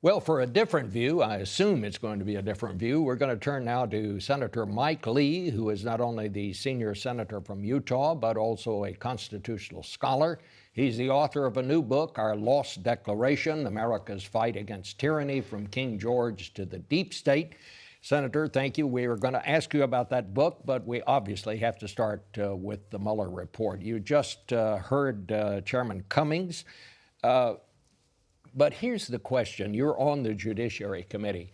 Well, for a different view, I assume it's going to be a different view, we're going to turn now to Senator Mike Lee, who is not only the senior senator from Utah, but also a constitutional scholar. He's the author of a new book, Our Lost Declaration, America's Fight Against Tyranny from King George to the Deep State. Senator, thank you. We were going to ask you about that book, but we obviously have to start with the Mueller report. You just heard Chairman Cummings. But here's the question. You're on the Judiciary Committee.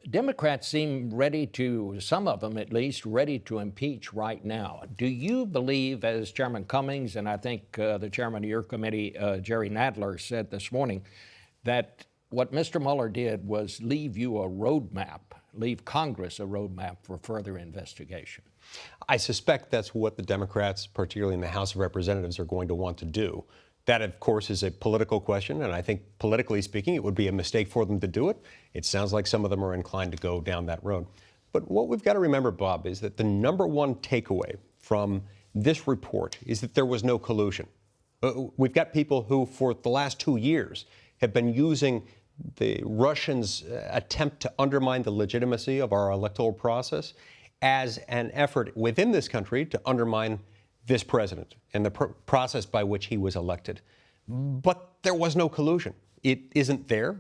Democrats seem ready to, some of them at least, ready to impeach right now. Do you believe, as Chairman Cummings and I think the chairman of your committee, Jerry Nadler, said this morning, that what Mr. Mueller did was leave you a roadmap, leave Congress a roadmap for further investigation? I suspect that's what the Democrats, particularly in the House of Representatives, are going to want to do. That, of course, is a political question, and I think politically speaking, it would be a mistake for them to do it. It sounds like some of them are inclined to go down that road. But what we've got to remember, Bob, is that the number one takeaway from this report is that there was no collusion. We've got people who, for the last 2 years, have been using the Russians' attempt to undermine the legitimacy of our electoral process as an effort within this country to undermine this president and the process by which he was elected. But there was no collusion. It isn't there.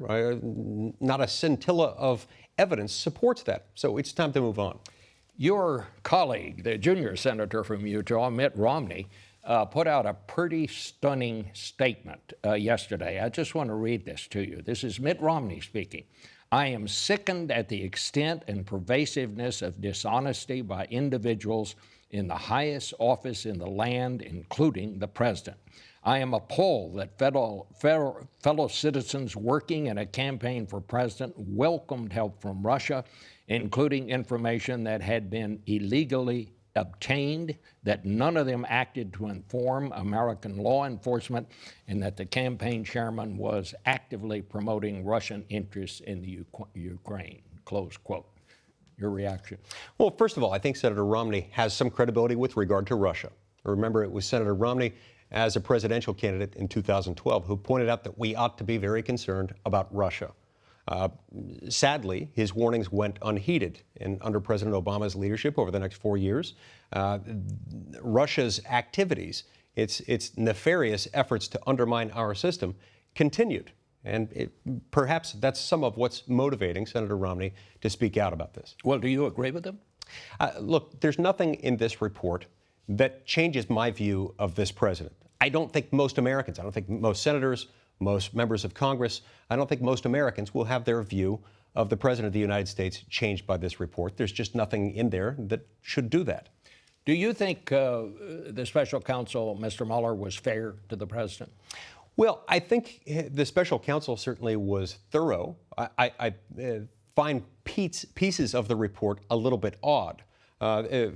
Not a scintilla of evidence supports that. So it's time to move on. Your colleague, the junior senator from Utah, Mitt Romney, put out a pretty stunning statement yesterday. I just want to read this to you. This is Mitt Romney speaking. I am sickened at the extent and pervasiveness of dishonesty by individuals in the highest office in the land, including the president. I am appalled that fellow citizens working in a campaign for president welcomed help from Russia, including information that had been illegally obtained, that none of them acted to inform American law enforcement, and that the campaign chairman was actively promoting Russian interests in the Ukraine, close quote. Your reaction? Well, first of all, I think Senator Romney has some credibility with regard to Russia. Remember, it was Senator Romney, as a presidential candidate in 2012, who pointed out that we ought to be very concerned about Russia. Sadly, his warnings went unheeded. And under President Obama's leadership over the next 4 years, Russia's activities, its nefarious efforts to undermine our system, continued. And perhaps that's some of what's motivating Senator Romney to speak out about this. Well, do you agree with him? Look, there's nothing in this report that changes my view of this president. I don't think most Americans, I don't think most senators, most members of Congress, I don't think most Americans will have their view of the president of the United States changed by this report. There's just nothing in there that should do that. Do you think the special counsel, Mr. Mueller, was fair to the president? Well, I think the special counsel certainly was thorough. I find pieces of the report a little bit odd.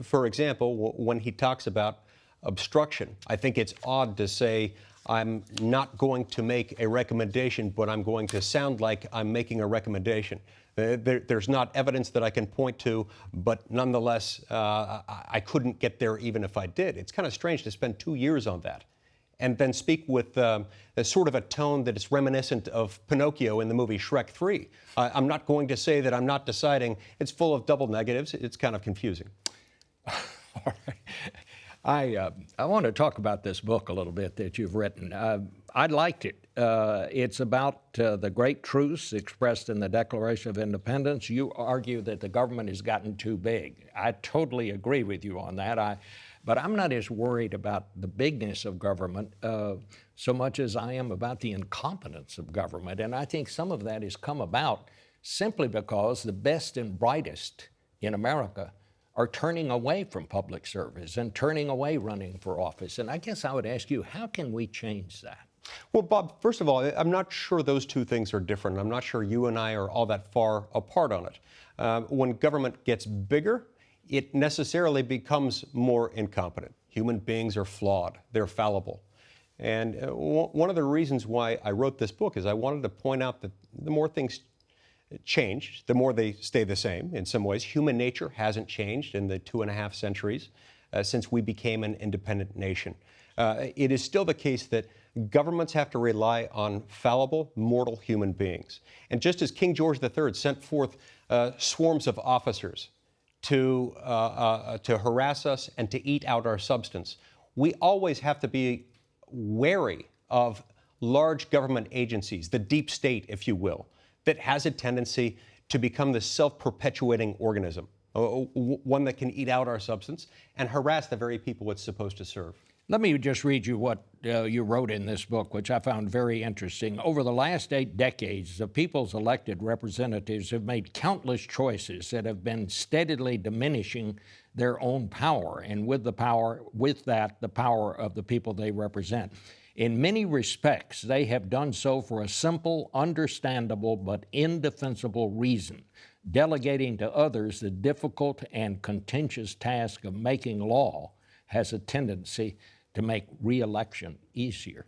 For example, when he talks about obstruction, I think it's odd to say, I'm not going to make a recommendation, but I'm going to sound like I'm making a recommendation. There's not evidence that I can point to, but nonetheless, I couldn't get there even if I did. It's kind of strange to spend 2 years on that and then speak with a sort of a tone that is reminiscent of Pinocchio in the movie Shrek 3. I'm not going to say that I'm not deciding. It's full of double negatives. It's kind of confusing. All right. I want to talk about this book a little bit that you've written. I liked it. It's about the great truths expressed in the Declaration of Independence. You argue that the government has gotten too big. I totally agree with you on that. But I'm not as worried about the bigness of government so much as I am about the incompetence of government. And I think some of that has come about simply because the best and brightest in America are turning away from public service and turning away running for office. And I guess I would ask you, how can we change that? Well, Bob, first of all, I'm not sure those two things are different. I'm not sure you and I are all that far apart on it. When government gets bigger, it necessarily becomes more incompetent. Human beings are flawed. They're fallible. And one of the reasons why I wrote this book is I wanted to point out that the more things change, the more they stay the same in some ways. Human nature hasn't changed in the 2.5 centuries since we became an independent nation. It is still the case that Governments have to rely on fallible, mortal human beings. And just as King George III sent forth swarms of officers to harass us and to eat out our substance, we always have to be wary of large government agencies, the deep state, if you will, that has a tendency to become the self-perpetuating organism, one that can eat out our substance and harass the very people it's supposed to serve. Let me just read you what you wrote in this book, which I found very interesting. Over the last 8 decades, the people's elected representatives have made countless choices that have been steadily diminishing their own power, and with that, the power of the people they represent. In many respects, they have done so for a simple, understandable, but indefensible reason: delegating to others the difficult and contentious task of making law has a tendency to make re-election easier.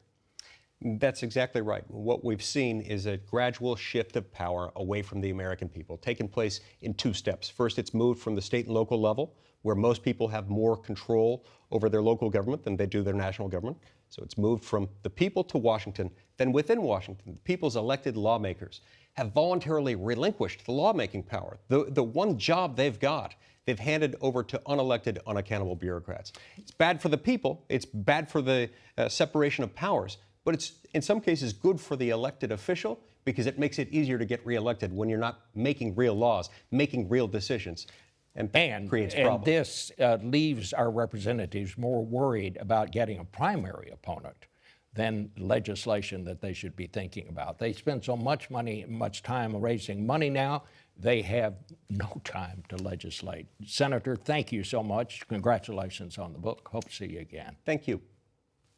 That's exactly right. What we've seen is a gradual shift of power away from the American people, taking place in 2 steps. First, it's moved from the state and local level, where most people have more control over their local government than they do their national government. So it's moved from the people to Washington. Then within Washington, the people's elected lawmakers have voluntarily relinquished the lawmaking power. The one job they've got, they've handed over to unelected, unaccountable bureaucrats. It's bad for the people. It's bad for the separation of powers. But it's, in some cases, good for the elected official because it makes it easier to get reelected when you're not making real laws, making real decisions, and creates problems. And this leaves our representatives more worried about getting a primary opponent than legislation that they should be thinking about. They spend so much money, much time raising money now, they have no time to legislate. Senator, thank you so much. Congratulations on the book. Hope to see you again. Thank you.